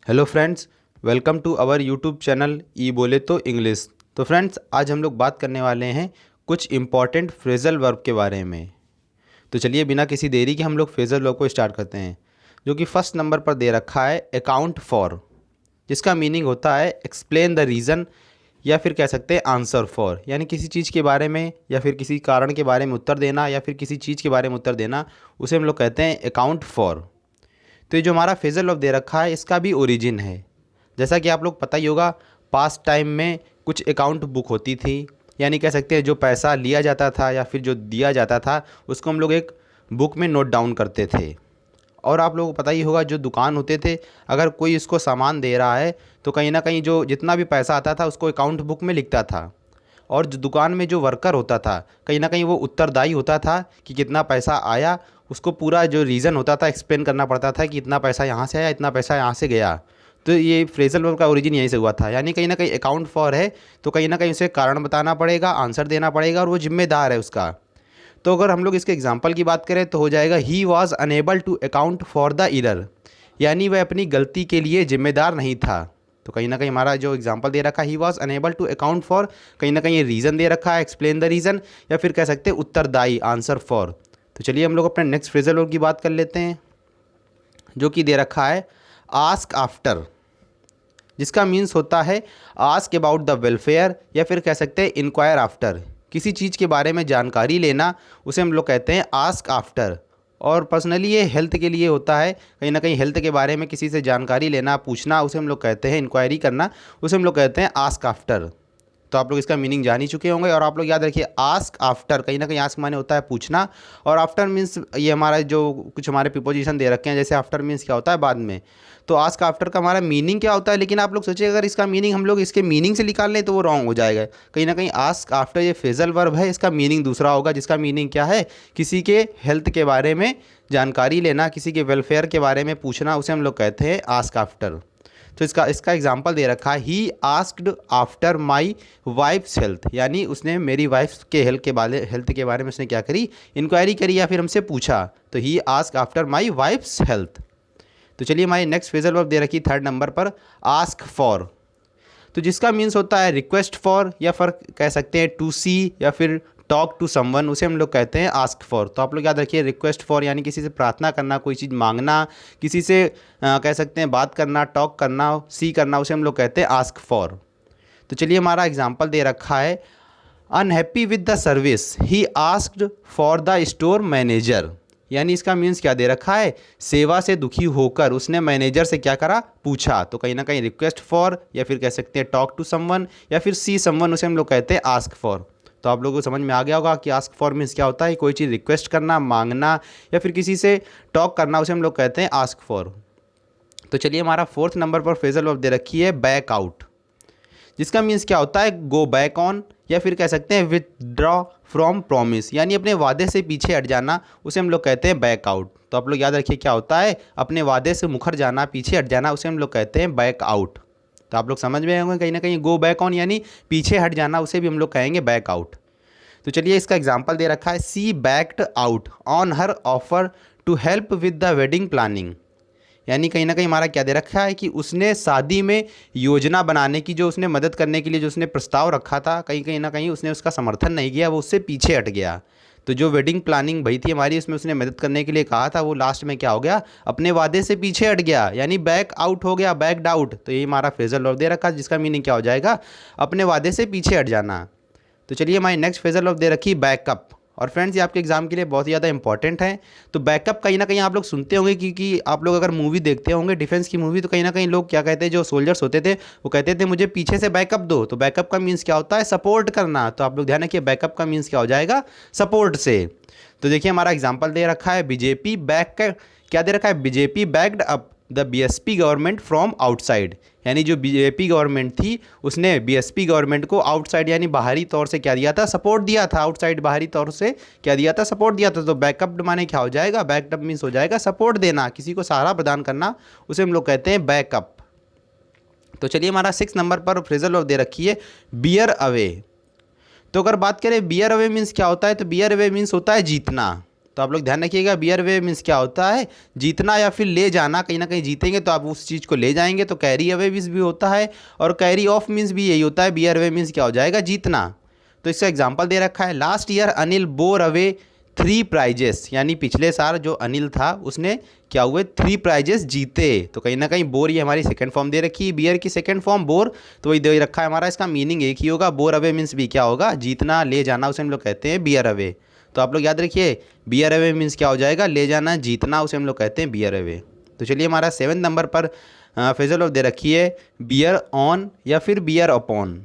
Hello friends, welcome to our YouTube channel ई बोले तो इंग्लिश। तो फ्रेंड्स, आज हम लोग बात करने वाले हैं कुछ इम्पॉर्टेंट फ्रेजल वर्ब के बारे में। तो चलिए बिना किसी देरी के हम लोग फ्रेजल वर्ब को स्टार्ट करते हैं, जो कि फर्स्ट नंबर पर दे रखा है अकाउंट फॉर, जिसका मीनिंग होता है एक्सप्लेन द रीज़न, या फिर कह सकते हैं आंसर फॉर, यानी किसी चीज़ के बारे में या फिर किसी कारण के बारे में उत्तर देना या फिर किसी चीज़ के बारे में उत्तर देना, उसे हम लोग कहते हैं अकाउंट फॉर। तो ये जो हमारा फ्रेजल वर्ब दे रखा है, इसका भी ओरिजिन है। जैसा कि आप लोग पता ही होगा, पास्ट टाइम में कुछ अकाउंट बुक होती थी, यानी कह सकते हैं जो पैसा लिया जाता था या फिर जो दिया जाता था, उसको हम लोग एक बुक में नोट डाउन करते थे। और आप लोगों को पता ही होगा, जो दुकान होते थे, अगर कोई इसको सामान दे रहा है तो कहीं ना कहीं जो जितना भी पैसा आता था उसको अकाउंट बुक में लिखता था। और जो दुकान में जो वर्कर होता था, कहीं ना कहीं वो उत्तरदायी होता था कि कितना पैसा आया, उसको पूरा जो रीज़न होता था एक्सप्लेन करना पड़ता था कि इतना पैसा यहाँ से आया, इतना पैसा यहाँ से गया। तो ये फ्रेजल वर्ब का ओरिजिन यहीं से हुआ था, यानी कहीं ना कहीं अकाउंट फॉर है तो कहीं ना कहीं उसे कारण बताना पड़ेगा, आंसर देना पड़ेगा और वो जिम्मेदार है उसका। तो अगर हम लोग इसके एग्जांपल की बात करें तो हो जाएगा he was unable to account for the error, यानी वह अपनी गलती के लिए जिम्मेदार नहीं था। तो कहीं ना कहीं हमारा जो एग्जांपल दे रखा है he was unable to account for, कहीं ना कहीं ये रीज़न दे रखा है एक्सप्लेन द रीज़न, या फिर कह सकते हैं उत्तरदायी आंसर फॉर। तो चलिए हम लोग अपने नेक्स्ट फ्रेजल वर्ब की बात कर लेते हैं, जो कि दे रखा है आस्क आफ्टर, जिसका मीन्स होता है आस्क अबाउट द वेलफेयर, या फिर कह सकते हैं इंक्वायर आफ्टर, किसी चीज़ के बारे में जानकारी लेना, उसे हम लोग कहते हैं आस्क आफ्टर। और पर्सनली ये हेल्थ के लिए होता है, कहीं ना कहीं हेल्थ के बारे में किसी से जानकारी लेना, पूछना, उसे हम लोग कहते हैं इंक्वायरी करना, उसे हम लोग कहते हैं आस्क आफ्टर। तो आप लोग इसका मीनिंग जान ही चुके होंगे। और आप लोग याद रखिए, आस्क आफ्टर, कहीं ना कहीं आस्क माने होता है पूछना, और आफ्टर मीन्स ये हमारा जो कुछ हमारे प्रीपोजिशन दे रखे हैं, जैसे आफ्टर मीन्स क्या होता है बाद में। तो आस्क आफ्टर का हमारा मीनिंग क्या होता है, लेकिन आप लोग सोचिए अगर इसका मीनिंग हम लोग इसके मीनिंग से निकाल लें तो वो रॉन्ग हो जाएगा। कहीं ना कहीं आस्क आफ्टर ये फ्रेजल वर्ब है, इसका मीनिंग दूसरा होगा, जिसका मीनिंग क्या है, किसी के हेल्थ के बारे में जानकारी लेना, किसी के वेलफेयर के बारे में पूछना, उसे हम लोग कहते हैं आस्क आफ्टर। तो इसका एग्जाम्पल दे रखा है he asked after my wife's health, यानी उसने मेरी वाइफ के हेल्थ के बारे में उसने क्या करी, इंक्वायरी करी या फिर हमसे पूछा। तो he ask after my wife's health. तो चलिए हमारी नेक्स्ट फ्रेजल वर्ब दे रखी थर्ड नंबर पर आस्क फॉर, तो जिसका मीन्स होता है रिक्वेस्ट फॉर, या फिर कह सकते हैं टू सी, या फिर टॉक टू समवन, उसे हम लोग कहते हैं आस्क फॉर। तो आप लोग याद रखिए, रिक्वेस्ट फॉर यानी किसी से प्रार्थना करना, कोई चीज़ मांगना, किसी से कह सकते हैं बात करना, टॉक करना, सी करना, उसे हम लोग कहते हैं आस्क फॉर। तो चलिए हमारा एग्जाम्पल दे रखा है unhappy with the service he asked for the store manager, यानी इसका मीन्स क्या दे रखा है, सेवा से दुखी होकर उसने मैनेजर से क्या करा, पूछा। तो कहीं ना कहीं रिक्वेस्ट फॉर, या फिर कह सकते हैं टॉक टू समवन, या फिर सी समवन, उसे हम लोग कहते हैं आस्क फॉर। तो आप लोगों को समझ में आ गया होगा कि आस्क फॉर मीन्स क्या होता है, कोई चीज़ रिक्वेस्ट करना, मांगना, या फिर किसी से टॉक करना, उसे हम लोग कहते हैं आस्क फॉर। तो चलिए हमारा फोर्थ नंबर पर फ्रेजल वर्ब दे रखी है बैक आउट, जिसका मीन्स क्या होता है गो बैक ऑन, या फिर कह सकते हैं विथड्रॉ फ्रॉम प्रॉमिस, यानी अपने वादे से पीछे हट जाना, उसे हम लोग कहते हैं बैक आउट। तो आप लोग याद रखिए क्या होता है, अपने वादे से मुखर जाना, पीछे हट जाना, उसे हम लोग कहते हैं बैक आउट। तो आप लोग समझ में होंगे कहीं ना कहीं गो बैक ऑन यानी पीछे हट जाना, उसे भी हम लोग कहेंगे बैक आउट। तो चलिए इसका एग्जाम्पल दे रखा है she backed out on her offer to help with the wedding planning, यानी कहीं ना कहीं हमारा क्या दे रखा है कि उसने शादी में योजना बनाने की, जो उसने मदद करने के लिए जो उसने प्रस्ताव रखा था, कहीं कहीं ना कहीं उसने उसका समर्थन नहीं किया, वो उससे पीछे हट गया। तो जो वेडिंग प्लानिंग भई थी हमारी, उसमें उसने मदद करने के लिए कहा था, वो लास्ट में क्या हो गया, अपने वादे से पीछे हट गया, यानी बैक आउट हो गया, बैकड आउट। तो ये हमारा फ्रेजल वर्ब दे रखा है, जिसका मीनिंग क्या हो जाएगा, अपने वादे से पीछे हट जाना। तो चलिए हमारी नेक्स्ट फ्रेजल वर्ब दे रखी बैकअप। और फ्रेंड्स, ये आपके एग्जाम के लिए बहुत ही ज़्यादा इंपॉर्टेंट है। तो बैकअप कहीं ना कहीं आप लोग सुनते होंगे, क्योंकि आप लोग अगर मूवी देखते होंगे डिफेंस की मूवी, तो कहीं ना कहीं लोग क्या कहते हैं, जो सोल्जर्स होते थे वो कहते थे मुझे पीछे से बैकअप दो। तो बैकअप का मीन्स क्या होता है, सपोर्ट करना। तो आप लोग ध्यान रखिए, बैकअप का मीन्स क्या हो जाएगा, सपोर्ट से। तो देखिए हमारा एग्जाम्पल दे रखा है बीजेपी बैक, क्या दे रखा है, BJP backed up the BSP government from outside, यानी जो बीजेपी गवर्नमेंट थी उसने बीएसपी गवर्नमेंट को आउटसाइड यानी बाहरी तौर से क्या दिया था, सपोर्ट दिया था। आउटसाइड बाहरी तौर से क्या दिया था, सपोर्ट दिया था। तो बैकअप माने क्या हो जाएगा, बैकअप मीन्स हो जाएगा सपोर्ट देना, किसी को सहारा प्रदान करना, उसे हम लोग कहते हैं बैकअप। तो चलिए हमारा 6 नंबर पर फ्रेजल वर्ब दे रखी है बियर अवे। तो अगर बात करें बियर अवे मीन्स क्या होता है, तो बियर अवे मीन्स होता है जीतना। तो आप लोग ध्यान रखिएगा, बियर अवे मीन्स क्या होता है, जीतना या फिर ले जाना, कहीं ना कहीं जीतेंगे तो आप उस चीज़ को ले जाएंगे, तो कैरी अवे मीन्स भी होता है, और कैरी ऑफ मीन्स भी यही होता है, बियर अवे मीन्स क्या हो जाएगा, जीतना। तो इसका एग्जाम्पल दे रखा है, last year Anil bore away 3 prizes, यानी पिछले साल जो अनिल था उसने क्या हुए 3 प्राइजेस जीते। तो कहीं ना कहीं बोर, ये हमारी सेकंड फॉर्म दे रखी है, बियर की सेकंड फॉर्म बोर, तो वही दे रखा है हमारा, इसका मीनिंग एक ही होगा, बोर अवे मीन्स भी क्या होगा, जीतना, ले जाना, उसे हम लोग कहते हैं बियर अवे। तो आप लोग याद रखिए, बियर अवे मीन्स क्या हो जाएगा, ले जाना, जीतना, उसे हम लोग कहते हैं बियर अवे। तो चलिए हमारा 7 नंबर पर फ्रेजल वर्ब दे रखी है, बियर ऑन या फिर बियर अपॉन।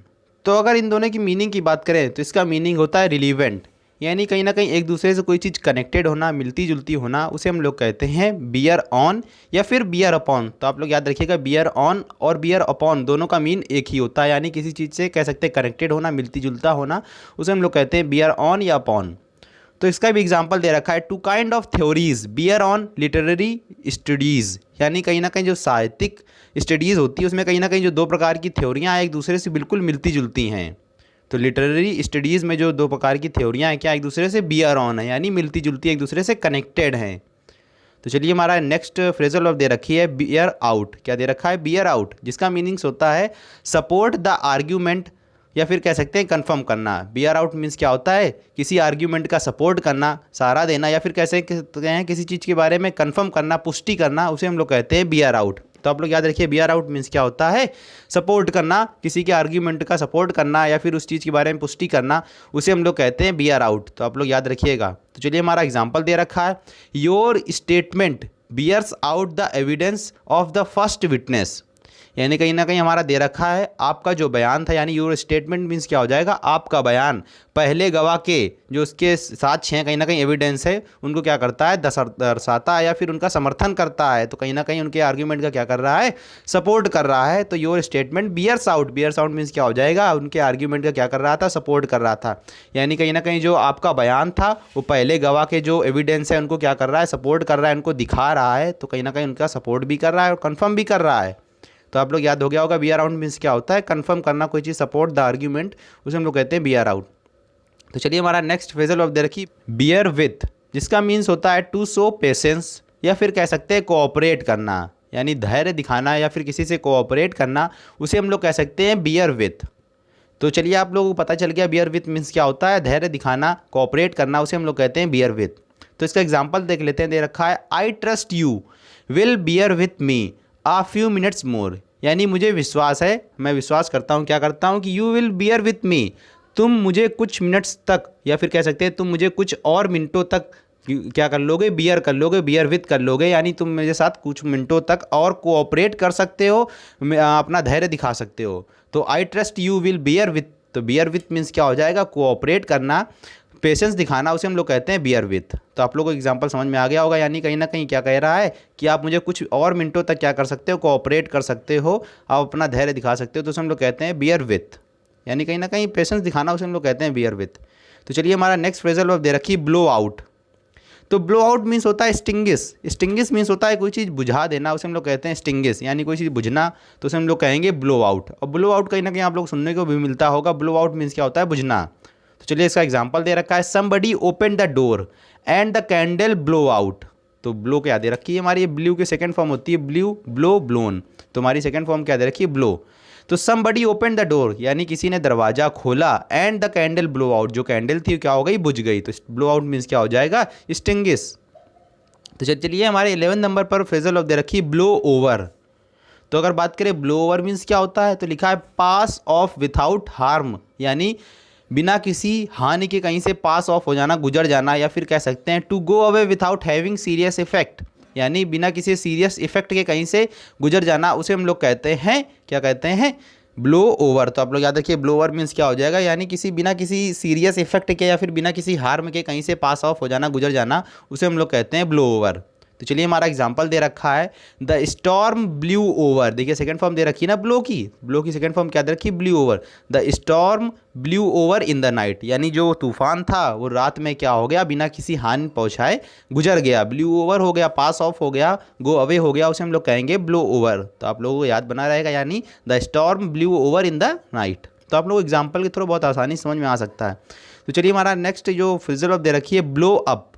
तो अगर इन दोनों की मीनिंग की बात करें तो इसका मीनिंग होता है रिलीवेंट, यानी कहीं ना कहीं एक दूसरे से कोई चीज़ कनेक्टेड होना, मिलती जुलती होना, उसे हम लोग कहते हैं बियर ऑन या फिर बियर अपॉन। तो आप लोग याद रखिएगा, बियर ऑन और बियर अपॉन दोनों का मीन एक ही होता है, यानी किसी चीज़ से कह सकते हैं कनेक्टेड होना, मिलती जुलता होना, उसे हम लोग कहते हैं बियर ऑन या अपॉन। तो इसका भी एग्जाम्पल दे रखा है, two kind of theories bear on literary studies, यानी कहीं ना कहीं जो साहित्यिक स्टडीज़ होती है उसमें कहीं ना कहीं जो 2 प्रकार की थ्योरियाँ एक दूसरे से बिल्कुल मिलती जुलती हैं। तो लिटरेरी स्टडीज़ में जो 2 प्रकार की थ्योरियाँ हैं क्या एक दूसरे से बियर ऑन है, यानी मिलती जुलती एक दूसरे से कनेक्टेड हैं। तो चलिए हमारा नेक्स्ट फ्रेजल वर्ब दे रखी है, बियर आउट। क्या दे रखा है, बियर आउट, जिसका मीनिंग्स होता है सपोर्ट द आर्ग्यूमेंट या फिर कह सकते हैं कन्फर्म करना। बियर आउट मीन्स क्या होता है, किसी आर्ग्यूमेंट का सपोर्ट करना, सहारा देना, या फिर कैसे कहते हैं किसी चीज़ के बारे में कन्फर्म करना, पुष्टि करना, उसे हम लोग कहते हैं बियर आउट। तो आप लोग याद रखिए, बियर आउट मीन्स क्या होता है, सपोर्ट करना, किसी के आर्ग्यूमेंट का सपोर्ट करना या फिर उस चीज़ के बारे में पुष्टि करना, उसे हम लोग कहते हैं बियर आउट। तो आप लोग याद रखिएगा। तो चलिए हमारा एग्जाम्पल दे रखा है, your statement bears out the evidence of the first witness, यानी कहीं ना कहीं हमारा दे रखा है, आपका जो बयान था, यानी योर स्टेटमेंट मीन्स क्या हो जाएगा, आपका बयान पहले गवाह के जो उसके साक्ष्य हैं, कहीं ना कहीं एविडेंस है, उनको क्या करता है, दर्शाता है या फिर उनका समर्थन करता है। तो कहीं ना कहीं उनके आर्ग्यूमेंट का क्या कर रहा है, सपोर्ट कर रहा है। तो your statement bears out, bears out means क्या हो जाएगा, उनके आर्ग्यूमेंट का क्या कर रहा था, सपोर्ट कर रहा था, यानी कहीं ना कहीं जो आपका बयान था वो पहले गवाह के जो एविडेंस है उनको क्या कर रहा है, सपोर्ट कर रहा है, उनको दिखा रहा है। तो कहीं ना कहीं उनका सपोर्ट भी कर रहा है और कन्फर्म भी कर रहा है। तो आप लोग याद हो गया होगा, बियर आउट मीन्स क्या होता है, कंफर्म करना कोई चीज़, सपोर्ट द आर्ग्यूमेंट, उसे हम लोग कहते हैं बियर आउट। तो चलिए हमारा नेक्स्ट फ्रेजल वर्ब दे रखी, बियर विथ, जिसका मीन्स होता है टू शो पेशेंस या फिर कह सकते हैं कोऑपरेट करना, यानी धैर्य दिखाना या फिर किसी से कोऑपरेट करना, उसे हम लोग कह सकते हैं बियर विथ। तो चलिए आप लोगों को पता चल गया बियर विथ मीन्स क्या होता है, धैर्य दिखाना, कोऑपरेट करना, उसे हम लोग कहते हैं बियर विथ। तो इसका एग्जाम्पल देख लेते हैं, दे रखा है, I trust you will beer with me uh few minutes more, यानी मुझे विश्वास है, मैं विश्वास करता हूँ, क्या करता हूँ कि you will beer with me, तुम मुझे कुछ मिनट्स तक या फिर कह सकते हैं तुम मुझे कुछ और मिनटों तक क्या कर लोगे, बियर कर लोगे, बियर विथ कर लोगे, यानी तुम मेरे साथ कुछ मिनटों तक और कोऑपरेट कर सकते हो, अपना धैर्य दिखा सकते हो। तो I trust you will beer with, तो बियर विथ मीन्स क्या हो जाएगा, कोऑपरेट करना, पेशेंस दिखाना, उसे हम लोग कहते हैं बियर विथ। तो आप लोगों को एग्जांपल समझ में आ गया होगा, यानी कहीं ना कहीं क्या कह रहा है कि आप मुझे कुछ और मिनटों तक क्या कर सकते हो, कोऑपरेट कर सकते हो, आप अपना धैर्य दिखा सकते हो, तो उसे हम लोग कहते हैं बियर विथ, यानी कहीं ना कहीं पेशेंस दिखाना, उसे हम लोग कहते हैं बियर विथ। तो चलिए हमारा नेक्स्ट फ्रेजल वर्ब दे रखी, ब्लो आउट। तो ब्लो आउट मीन्स होता है स्टिंगिस, स्टिंगिस मीन्स होता है कोई चीज़ बुझा देना, उसे हम लोग कहते हैं स्टिंगिस, यानी कोई चीज़ बुझना, तो उसे हम लोग कहेंगे ब्लो आउट। और ब्लो आउट कहीं ना कहीं आप लोग सुनने को भी मिलता होगा, ब्लो आउट मीन्स क्या होता है, बुझना। तो चलिए इसका एग्जांपल दे रखा है, somebody open the door and the candle blow out. तो ब्लो क्या दे रखी है हमारी, ये ब्लू की सेकंड फॉर्म होती है, ब्लू, ब्लो, ब्लोन, तो हमारी सेकंड फॉर्म क्या दे रखी है, ब्लो। तो समबडी ओपन द डोर, यानी किसी ने दरवाजा खोला, and the candle blow out, जो कैंडल थी क्या हो गई, बुझ गई। तो ब्लो आउट मीन्स क्या हो जाएगा, स्टिंगिस। तो चलिए हमारे 11 नंबर पर फ्रेजल ऑफ दे रखी, ब्लो ओवर। तो अगर बात करें ब्लो ओवर मीन्स क्या होता है, तो लिखा है पास ऑफ विथआउट हार्म, यानी बिना किसी हानि के कहीं से पास ऑफ हो जाना, गुजर जाना, या फिर कह सकते हैं to go away without having serious effect, यानी बिना किसी सीरियस इफेक्ट के कहीं से गुजर जाना, उसे हम लोग कहते हैं, क्या कहते हैं, ब्लो ओवर। तो आप लोग याद रखिए, ब्लो ओवर मीन्स क्या हो जाएगा, यानी बिना किसी सीरियस इफेक्ट के या फिर बिना किसी हार्म के कहीं से पास ऑफ हो जाना, गुजर जाना, उसे हम लोग कहते हैं ब्लो ओवर। तो चलिए हमारा एग्जांपल दे रखा है, द स्टॉर्म ब्लू ओवर। देखिए सेकंड फॉर्म दे रखी है ना ब्लो की सेकंड फॉर्म क्या दे रखी, blue over. The storm blue over in the night, यानी जो तूफान था वो रात में क्या हो गया, बिना किसी हानि पहुंचाए गुजर गया, ब्लू ओवर हो गया, पास ऑफ हो गया, गो अवे हो गया, उसे हम लोग कहेंगे ब्लो ओवर। तो आप लोगों को याद बना रहेगा, यानी the storm blue over in the night. तो आप लोग एग्जाम्पल के थ्रू बहुत आसानी समझ में आ सकता है। तो चलिए हमारा नेक्स्ट जो फ्रेजल वर्ब दे रखी है, ब्लो अप।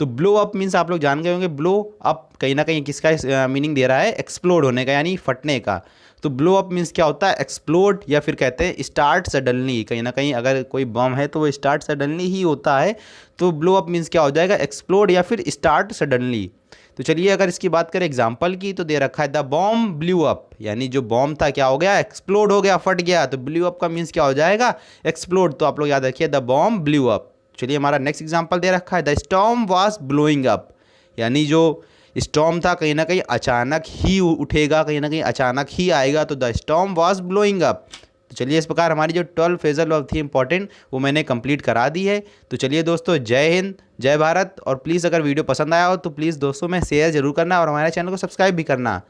तो ब्लो अप मीन्स आप लोग जान गए होंगे, ब्लो अप कहीं ना कहीं किसका मीनिंग दे रहा है, एक्सप्लोड होने का यानी फटने का। तो ब्लो अप मीन्स क्या होता है, एक्सप्लोड, या फिर कहते हैं स्टार्ट सडनली। कहीं ना कहीं अगर कोई बम है तो वो स्टार्ट सडनली ही होता है, तो ब्लो अप मीन्स क्या हो जाएगा, एक्सप्लोड या फिर स्टार्ट सडनली। तो चलिए अगर इसकी बात करें एग्जाम्पल की, तो दे रखा है द बॉम्ब ब्लू अप, यानी जो बॉम्ब था क्या हो गया, एक्सप्लोड हो गया, फट गया। तो ब्लू अप का मीन्स क्या हो जाएगा, एक्सप्लोड। तो आप लोग याद रखिए द बॉम्ब ब्लू अप। चलिए हमारा नेक्स्ट एग्जाम्पल दे रखा है the storm was blowing up, यानी जो स्टॉर्म था कहीं ना कहीं अचानक ही उठेगा, कहीं ना कहीं अचानक ही आएगा। तो the storm was blowing up. तो चलिए इस प्रकार हमारी जो 12 फ्रेजल वर्ब थी इंपॉर्टेंट, वो मैंने कंप्लीट करा दी है। तो चलिए दोस्तों, जय हिंद, जय भारत। और प्लीज़ अगर वीडियो पसंद आया हो तो प्लीज़ दोस्तों में शेयर जरूर करना और हमारे चैनल को सब्सक्राइब भी करना।